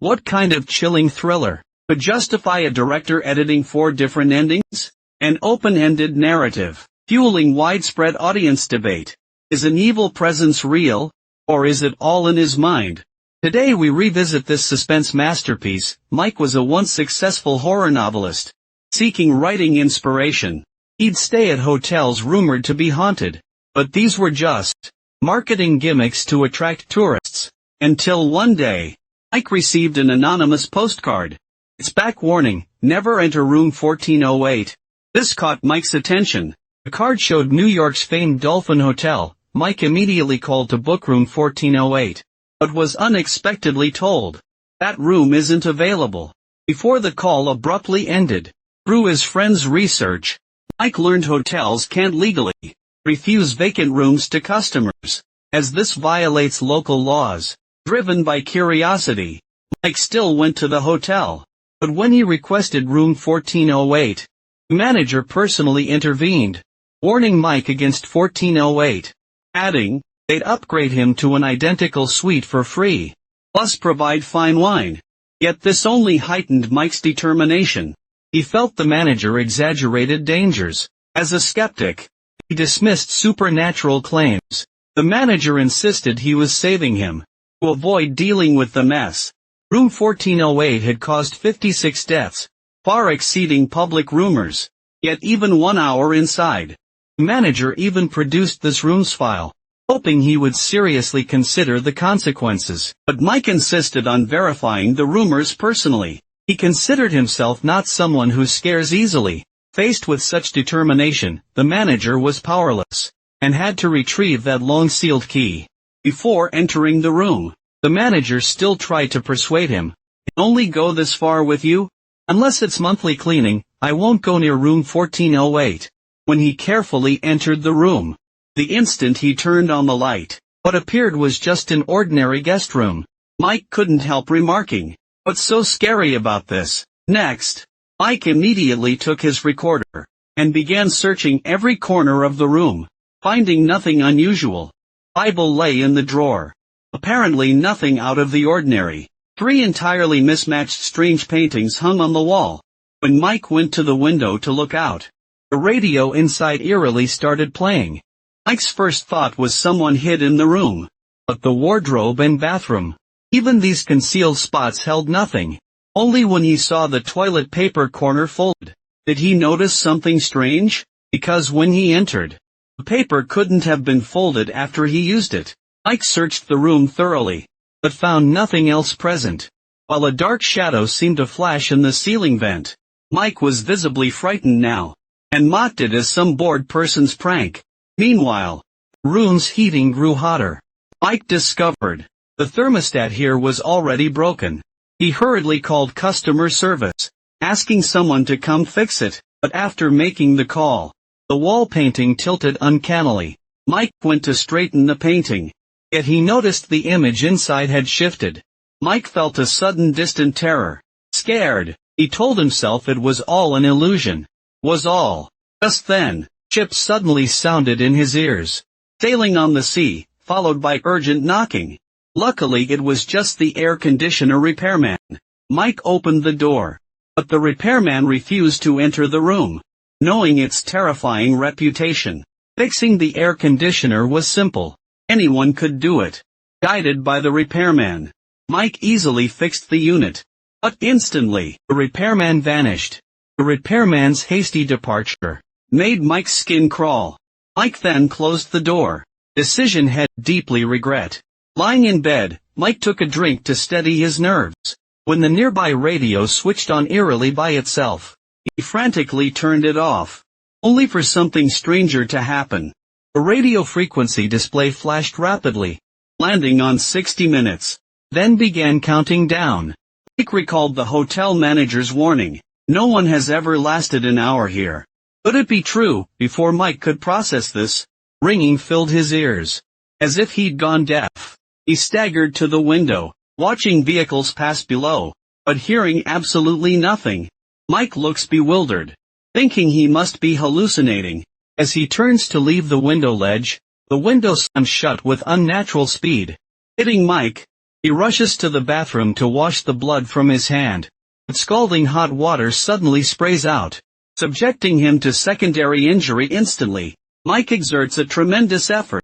What kind of chilling thriller could justify a director editing 4 different endings? An open-ended narrative, fueling widespread audience debate. Is an evil presence real, or is it all in his mind? Today we revisit this suspense masterpiece. Mike was a once successful horror novelist. Seeking writing inspiration, he'd stay at hotels rumored to be haunted. But these were just marketing gimmicks to attract tourists. Until one day, Mike received an anonymous postcard. It's back warning, never enter room 1408. This caught Mike's attention. The card showed New York's famed Dolphin Hotel. Mike immediately called to book room 1408. But was unexpectedly told that room isn't available. Before the call abruptly ended. Through his friend's research, Mike learned hotels can't legally refuse vacant rooms to customers, as this violates local laws. Driven by curiosity, Mike still went to the hotel. But when he requested room 1408, the manager personally intervened, warning Mike against 1408, adding, they'd upgrade him to an identical suite for free, plus provide fine wine. Yet this only heightened Mike's determination. He felt the manager exaggerated dangers. As a skeptic, he dismissed supernatural claims. The manager insisted he was saving him to avoid dealing with the mess. Room 1408 had caused 56 deaths, far exceeding public rumors. Yet even 1 hour inside, the manager even produced this room's file, hoping he would seriously consider the consequences. But Mike insisted on verifying the rumors personally. He considered himself not someone who scares easily. Faced with such determination, the manager was powerless, and had to retrieve that long-sealed key. Before entering the room, the manager still tried to persuade him. "Can only go this far with you? Unless it's monthly cleaning, I won't go near room 1408. When he carefully entered the room, the instant he turned on the light, what appeared was just an ordinary guest room. Mike couldn't help remarking, "What's so scary about this?" Next, Mike immediately took his recorder and began searching every corner of the room, finding nothing unusual. Bible lay in the drawer. Apparently nothing out of the ordinary. 3 entirely mismatched strange paintings hung on the wall. When Mike went to the window to look out, the radio inside eerily started playing. Mike's first thought was someone hid in the room. But the wardrobe and bathroom, even these concealed spots held nothing. Only when he saw the toilet paper corner folded, did he notice something strange. Because when he entered, the paper couldn't have been folded after he used it. Mike searched the room thoroughly, but found nothing else present, while a dark shadow seemed to flash in the ceiling vent. Mike was visibly frightened now, and mocked it as some bored person's prank. Meanwhile, the room's heating grew hotter. Mike discovered the thermostat here was already broken. He hurriedly called customer service, asking someone to come fix it. But after making the call, the wall painting tilted uncannily. Mike went to straighten the painting, yet he noticed the image inside had shifted. Mike felt a sudden distant terror. Scared, he told himself it was all an illusion. Was all. Just then, chips suddenly sounded in his ears. Sailing on the sea, followed by urgent knocking. Luckily it was just the air conditioner repairman. Mike opened the door, but the repairman refused to enter the room, knowing its terrifying reputation. Fixing the air conditioner was simple. Anyone could do it. Guided by the repairman, Mike easily fixed the unit. But instantly, the repairman vanished. The repairman's hasty departure made Mike's skin crawl. Mike then closed the door. Decision had deeply regret. Lying in bed, Mike took a drink to steady his nerves. When the nearby radio switched on eerily by itself, he frantically turned it off, only for something stranger to happen. The radio frequency display flashed rapidly, landing on 60 minutes, then began counting down. Mike recalled the hotel manager's warning, "No one has ever lasted an hour here." Could it be true? Before Mike could process this, ringing filled his ears, as if he'd gone deaf. He staggered to the window, watching vehicles pass below, but hearing absolutely nothing. Mike looks bewildered, thinking he must be hallucinating. As he turns to leave the window ledge, the window slams shut with unnatural speed, hitting Mike. He rushes to the bathroom to wash the blood from his hand. But scalding hot water suddenly sprays out, subjecting him to secondary injury instantly. Mike exerts a tremendous effort,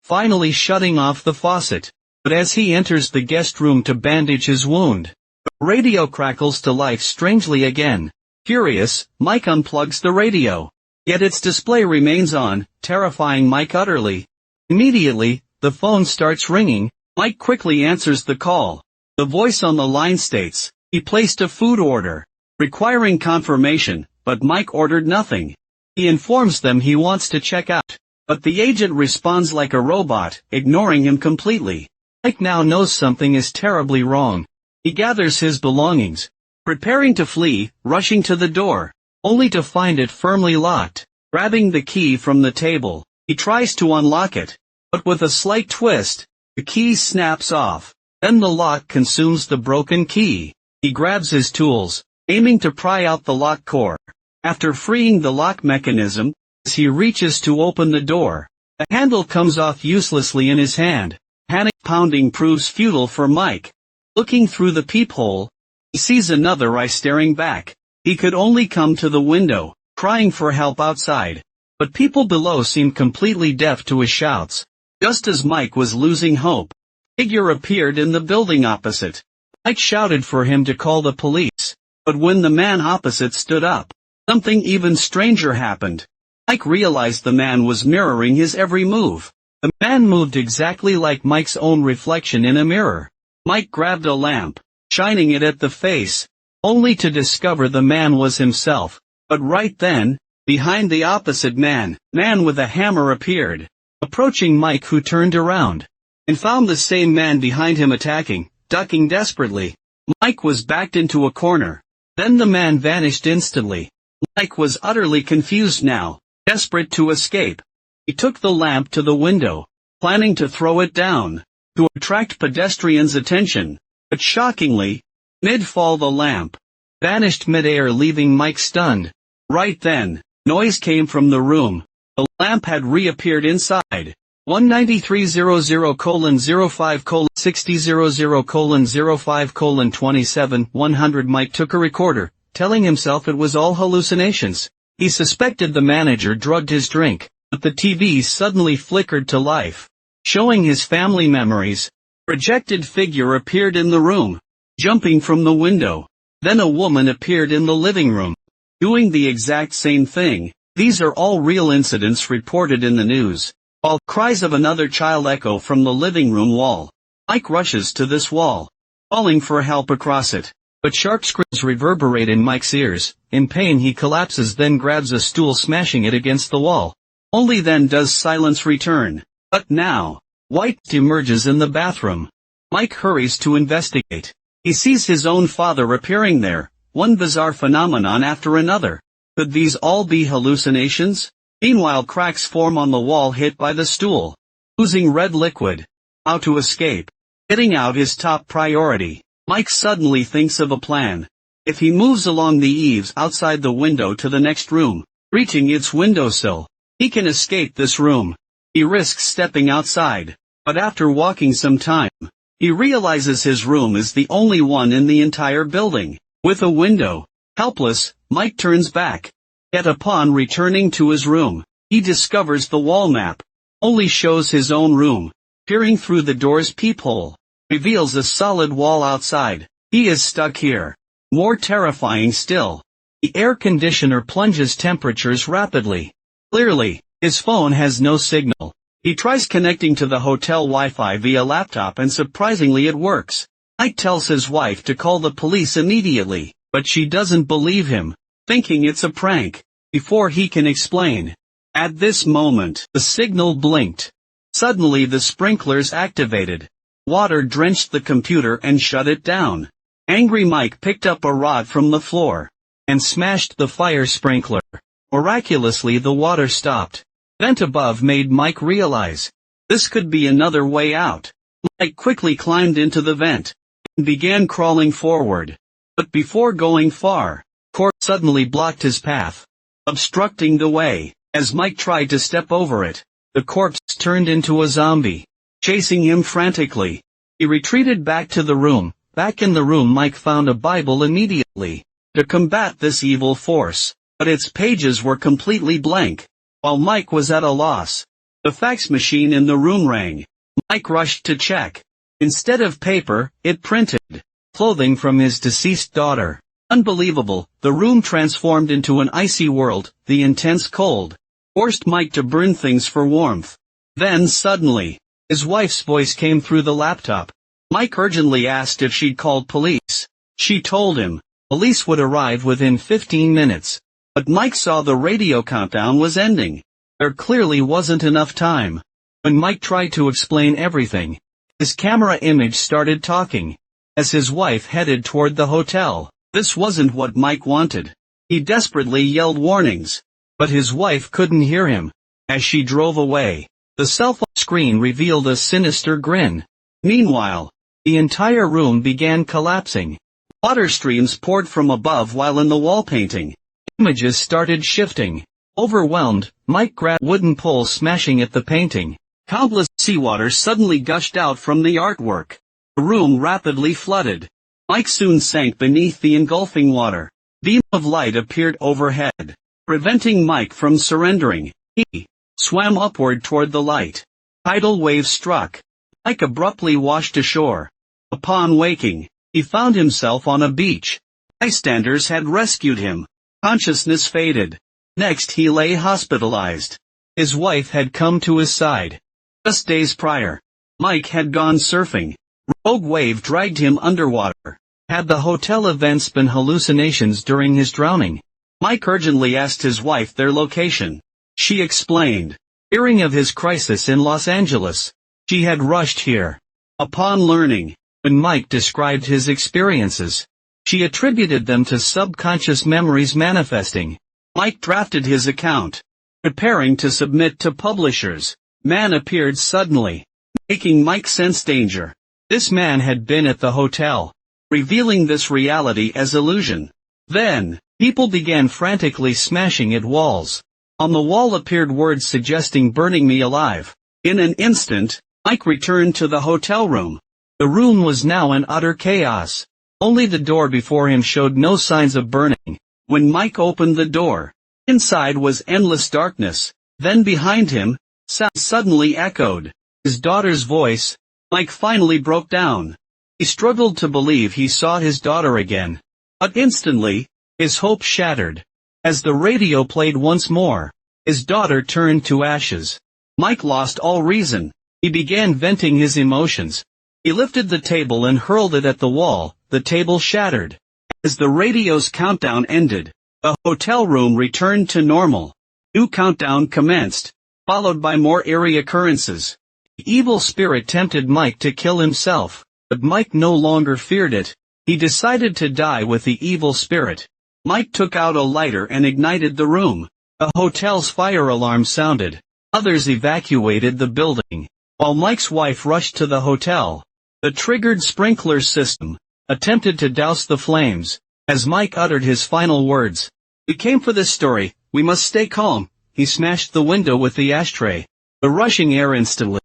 finally shutting off the faucet. But as he enters the guest room to bandage his wound, the radio crackles to life strangely again. Furious, Mike unplugs the radio. Yet its display remains on, terrifying Mike utterly. Immediately, the phone starts ringing. Mike quickly answers the call. The voice on the line states, he placed a food order, requiring confirmation, but Mike ordered nothing. He informs them he wants to check out, but the agent responds like a robot, ignoring him completely. Mike now knows something is terribly wrong. He gathers his belongings, preparing to flee, rushing to the door, only to find it firmly locked. Grabbing the key from the table, he tries to unlock it, but with a slight twist, the key snaps off. Then the lock consumes the broken key. He grabs his tools, aiming to pry out the lock core. After freeing the lock mechanism, as he reaches to open the door, the handle comes off uselessly in his hand. Panic pounding proves futile for Mike. Looking through the peephole, he sees another eye staring back. He could only come to the window, crying for help outside. But people below seemed completely deaf to his shouts. Just as Mike was losing hope, a figure appeared in the building opposite. Mike shouted for him to call the police, but when the man opposite stood up, something even stranger happened. Mike realized the man was mirroring his every move. The man moved exactly like Mike's own reflection in a mirror. Mike grabbed a lamp, shining it at the face, only to discover the man was himself. But right then, behind the opposite man with a hammer appeared, approaching Mike, who turned around and found the same man behind him attacking, ducking desperately. Mike was backed into a corner. Then the man vanished instantly. Mike was utterly confused now, desperate to escape. He took the lamp to the window, planning to throw it down, to attract pedestrians' attention. But shockingly, mid-fall the lamp vanished mid-air, leaving Mike stunned. Right then, noise came from the room. The lamp had reappeared inside. 19300:05:6000:05:27 Mike took a recorder, telling himself it was all hallucinations. He suspected the manager drugged his drink, but the TV suddenly flickered to life, showing his family memories. A projected figure appeared in the room, jumping from the window. Then a woman appeared in the living room, doing the exact same thing. These are all real incidents reported in the news. While cries of another child echo from the living room wall, Mike rushes to this wall, calling for help across it. But sharp screams reverberate in Mike's ears. In pain he collapses, then grabs a stool, smashing it against the wall. Only then does silence return. But now, White emerges in the bathroom. Mike hurries to investigate. He sees his own father appearing there, one bizarre phenomenon after another. Could these all be hallucinations? Meanwhile, cracks form on the wall hit by the stool, oozing red liquid. How to escape? Getting out is top priority. Mike suddenly thinks of a plan. If he moves along the eaves outside the window to the next room, reaching its windowsill, he can escape this room. He risks stepping outside, but after walking some time, he realizes his room is the only one in the entire building, with a window. Helpless, Mike turns back. Yet upon returning to his room, he discovers the wall map only shows his own room. Peering through the door's peephole, reveals a solid wall outside. He is stuck here. More terrifying still, the air conditioner plunges temperatures rapidly. Clearly, his phone has no signal. He tries connecting to the hotel Wi-Fi via laptop, and surprisingly it works. Mike tells his wife to call the police immediately, but she doesn't believe him, thinking it's a prank. Before he can explain, at this moment, the signal blinked. Suddenly the sprinklers activated. Water drenched the computer and shut it down. Angry Mike picked up a rod from the floor and smashed the fire sprinkler. Miraculously the water stopped. Vent above made Mike realize this could be another way out. Mike quickly climbed into the vent and began crawling forward. But before going far, corpse suddenly blocked his path, obstructing the way. As Mike tried to step over it, the corpse turned into a zombie, chasing him frantically. He retreated back to the room. Back in the room, Mike found a Bible immediately to combat this evil force, but its pages were completely blank. While Mike was at a loss, the fax machine in the room rang. Mike rushed to check. Instead of paper, it printed clothing from his deceased daughter. Unbelievable, the room transformed into an icy world. The intense cold forced Mike to burn things for warmth. Then suddenly, his wife's voice came through the laptop. Mike urgently asked if she'd called police. She told him police would arrive within 15 minutes. But Mike saw the radio countdown was ending. There clearly wasn't enough time. When Mike tried to explain everything, his camera image started talking as his wife headed toward the hotel. This wasn't what Mike wanted. He desperately yelled warnings, but his wife couldn't hear him. As she drove away, the cell phone screen revealed a sinister grin. Meanwhile, the entire room began collapsing. Water streams poured from above while in the wall painting. Images started shifting. Overwhelmed, Mike grabbed a wooden pole, smashing at the painting. Countless seawater suddenly gushed out from the artwork. The room rapidly flooded. Mike soon sank beneath the engulfing water. A beam of light appeared overhead, preventing Mike from surrendering. He swam upward toward the light. Tidal waves struck. Mike abruptly washed ashore. Upon waking, he found himself on a beach. Bystanders had rescued him. Consciousness faded. Next he lay hospitalized. His wife had come to his side. Just days prior, Mike had gone surfing. Rogue wave dragged him underwater. Had the hotel events been hallucinations during his drowning? Mike urgently asked his wife their location. She explained. Hearing of his crisis in Los Angeles, she had rushed here. Upon learning, when Mike described his experiences, she attributed them to subconscious memories manifesting. Mike drafted his account. Preparing to submit to publishers, man appeared suddenly, making Mike sense danger. This man had been at the hotel, revealing this reality as illusion. Then, people began frantically smashing at walls. On the wall appeared words suggesting burning me alive. In an instant, Mike returned to the hotel room. The room was now in utter chaos. Only the door before him showed no signs of burning. When Mike opened the door, inside was endless darkness. Then behind him, sound suddenly echoed. His daughter's voice. Mike finally broke down. He struggled to believe he saw his daughter again. But instantly, his hope shattered. As the radio played once more, his daughter turned to ashes. Mike lost all reason. He began venting his emotions. He lifted the table and hurled it at the wall. The table shattered. As the radio's countdown ended, the hotel room returned to normal. New countdown commenced, followed by more eerie occurrences. The evil spirit tempted Mike to kill himself, but Mike no longer feared it. He decided to die with the evil spirit. Mike took out a lighter and ignited the room. The hotel's fire alarm sounded. Others evacuated the building. While Mike's wife rushed to the hotel, the triggered sprinkler system attempted to douse the flames. As Mike uttered his final words, "We came for this story, we must stay calm," he smashed the window with the ashtray. The rushing air instantly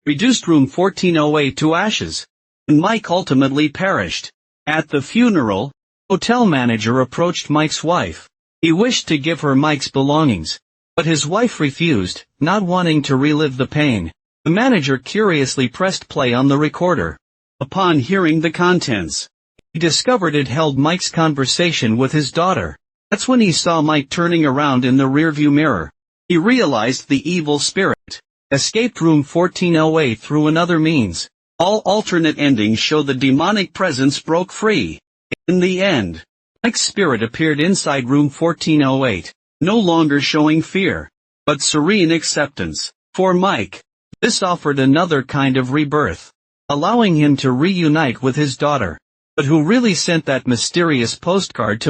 reduced room 1408 to ashes, and Mike ultimately perished. At the funeral, hotel manager approached Mike's wife. He wished to give her Mike's belongings, but his wife refused, not wanting to relive the pain. The manager curiously pressed play on the recorder. Upon hearing the contents, he discovered it held Mike's conversation with his daughter. That's when he saw Mike turning around in the rearview mirror. He realized the evil spirit escaped room 1408 through another means. All alternate endings show the demonic presence broke free. In the end, Mike's spirit appeared inside room 1408, no longer showing fear, but serene acceptance. For Mike, this offered another kind of rebirth, allowing him to reunite with his daughter. But who really sent that mysterious postcard to